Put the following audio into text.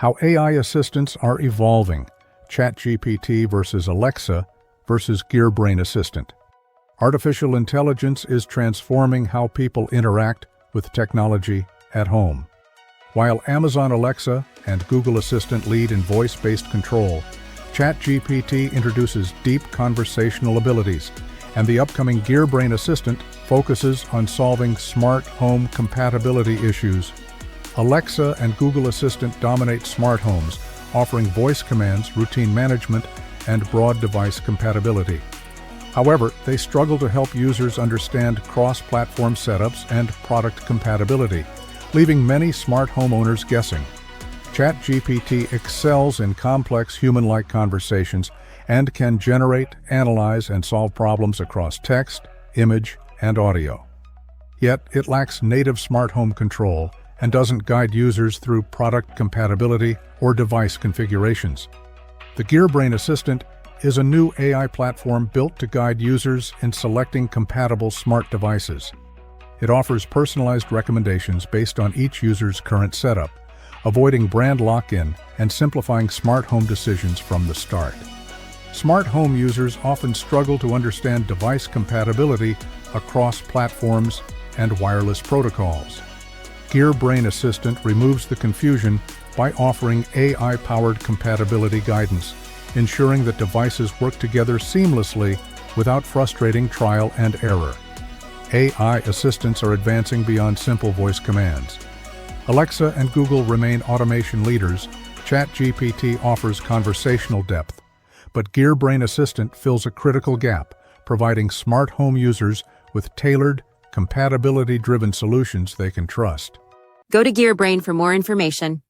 How AI assistants are evolving. ChatGPT versus Alexa versus GearBrain Assistant. Artificial intelligence is transforming how people interact with technology at home. While Amazon Alexa and Google Assistant lead in voice-based control, ChatGPT introduces deep conversational abilities, and the upcoming GearBrain Assistant focuses on solving smart home compatibility issues. Alexa and Google Assistant dominate smart homes, offering voice commands, routine management, and broad device compatibility. However, they struggle to help users understand cross-platform setups and product compatibility, leaving many smart homeowners guessing. ChatGPT excels in complex human-like conversations and can generate, analyze, and solve problems across text, image, and audio. Yet, it lacks native smart home control and doesn't guide users through product compatibility or device configurations. The GearBrain Assistant is a new AI platform built to guide users in selecting compatible smart devices. It offers personalized recommendations based on each user's current setup, avoiding brand lock-in and simplifying smart home decisions from the start. Smart home users often struggle to understand device compatibility across platforms and wireless protocols. GearBrain Assistant removes the confusion by offering AI-powered compatibility guidance, ensuring that devices work together seamlessly without frustrating trial and error. AI assistants are advancing beyond simple voice commands. Alexa and Google remain automation leaders. ChatGPT offers conversational depth, but GearBrain Assistant fills a critical gap, providing smart home users with tailored, compatibility-driven solutions they can trust. Go to GearBrain for more information.